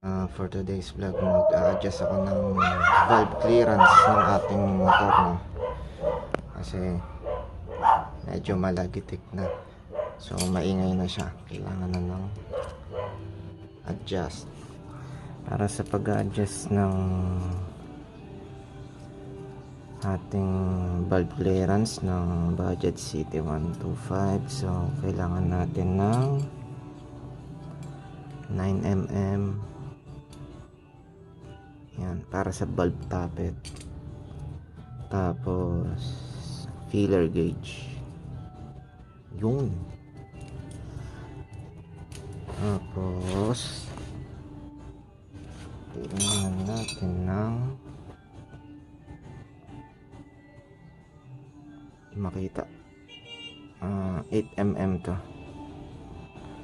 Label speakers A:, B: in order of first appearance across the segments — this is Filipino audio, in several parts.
A: For today's vlog, mag-a-adjust ako ng valve clearance ng ating motor, no? Kasi medyo malagitik na. So maingay na siya. Kailangan na ng adjust. Para sa pag-a-adjust ng ating valve clearance ng budget CT125, so kailangan natin ng 9mm. Yan, para sa valve tappet. Tapos feeler gauge. Yun. Tapos kailangan natin ng makita 8mm to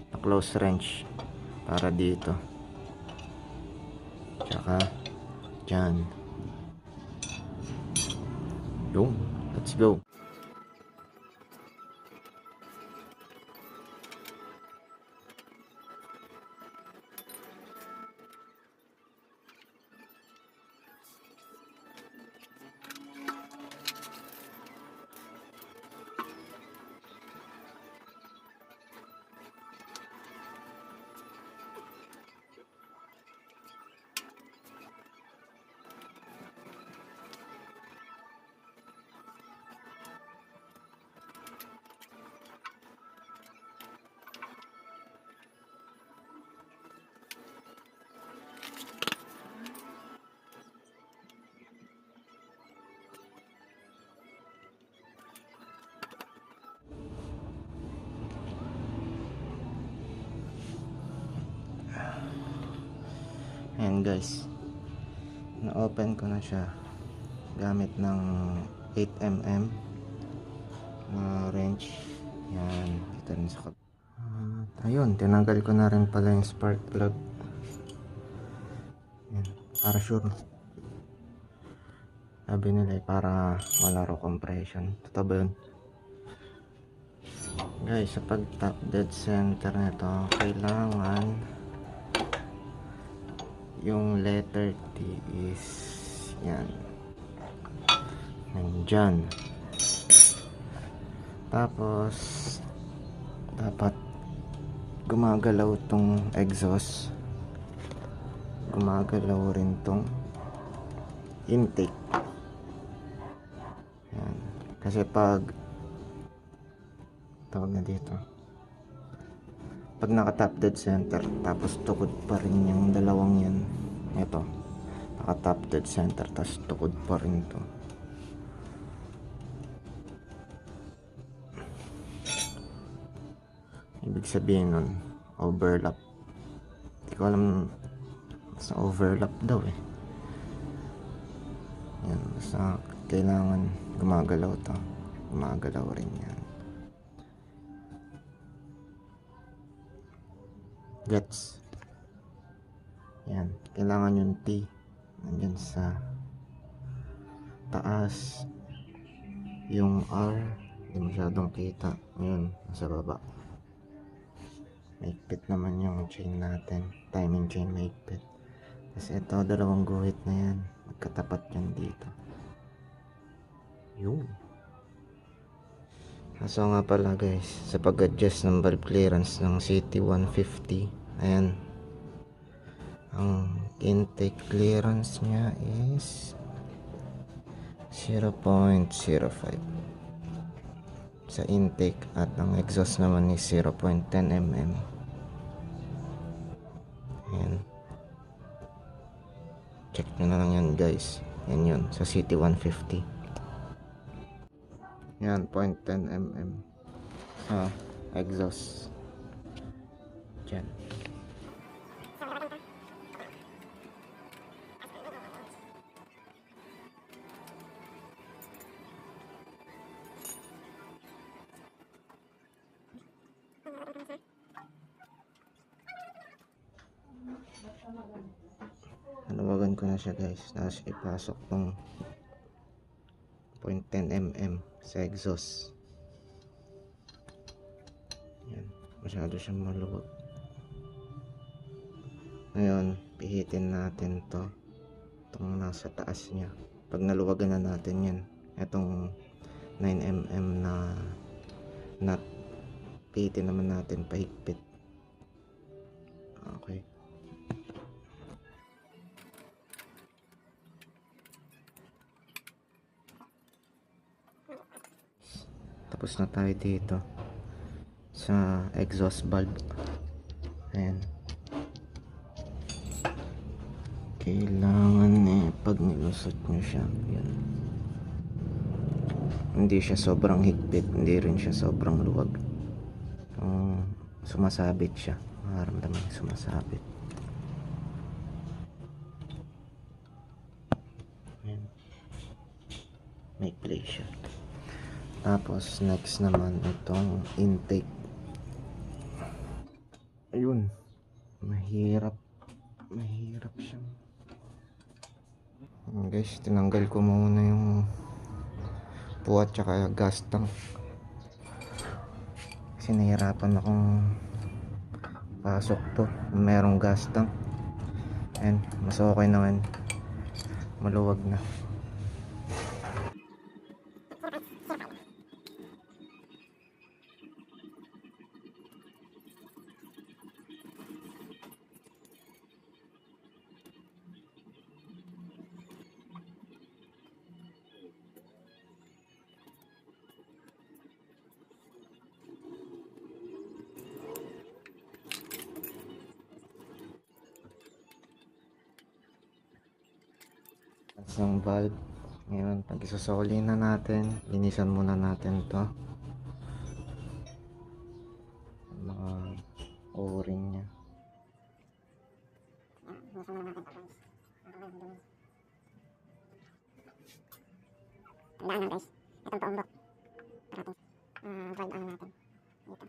A: na close range para dito, tsaka dyan. Yun, let's go. Ayan guys, na-open ko na siya gamit ng 8mm na wrench. Yan, dito rin sa ayun, tinanggal ko na rin pala yung spark plug. Yan, para sure. Sabi nila para wala raw compression. Totoo ba yun? Guys, sa pag top dead center nito, kailangan yung letter T is yan, nandyan. Tapos dapat gumagalaw tong exhaust, gumagalaw rin tong intake. Yan. Kasi pag tawag na dito, pag naka top dead center tapos tukod pa rin yung dalawang yan, ito naka top dead center tapos tukod pa rin to, ibig sabihin nun overlap. Hindi ko alam, basta overlap daw eh. Yan, basta kailangan gumagalaw to, gumagalaw rin yan. Gets? Yan, kailangan yung T nandyan sa taas, yung R hindi masyadong kita, ngayon nasa baba. Maigpit naman yung chain natin, timing chain maigpit. Kasi ito, dalawang guhit na yan, magkatapat yan dito. Yun. Kaso nga pala guys, sa pag-adjust ng valve clearance ng CT150, ayan, ang intake clearance nya is 0.05 sa intake, at ang exhaust naman is 0.10mm. ayan, check nyo na lang yan guys. Yan yun sa CT150. Yan, 0.10mm sa exhaust dyan. Hanawagan ko na siya guys, tapos ipasok tong 0.10mm sa exhaust. Yan, masyado siyang maluwag. Ngayon, pihitin natin to. Itong nasa taas niya. Pag naluwagan na natin yan, itong 9mm na nut, pihitin naman natin pahigpit. Okay. Tapos na tayo dito sa exhaust valve. Ayan. Kailangan pag nilusot nyo siya, yan, hindi siya sobrang higpit, hindi rin siya sobrang luwag. Sumasabit siya, mararamdaman sumasabit. Ayan. May play siya. Tapos next naman itong intake. Ayun, mahirap siyang guys, tinanggal ko muna yung puwat tsaka gas tank kasi nahirapan akong pasok to, merong gas tank. And mas okay naman, maluwag na. Isang valve. Ngayon, pag isasoli na natin, linisan muna natin to, mga o-ring nya.
B: Tandaan lang guys, itong paumbok parating valve ano natin dito.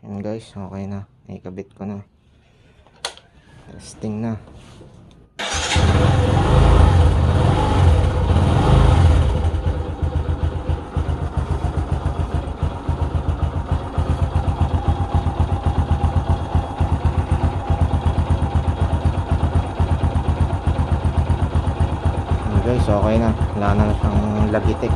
A: Yan guys, okay na, ikabit ko na, testing na. Yan guys, okay na, wala na siyang lagitik.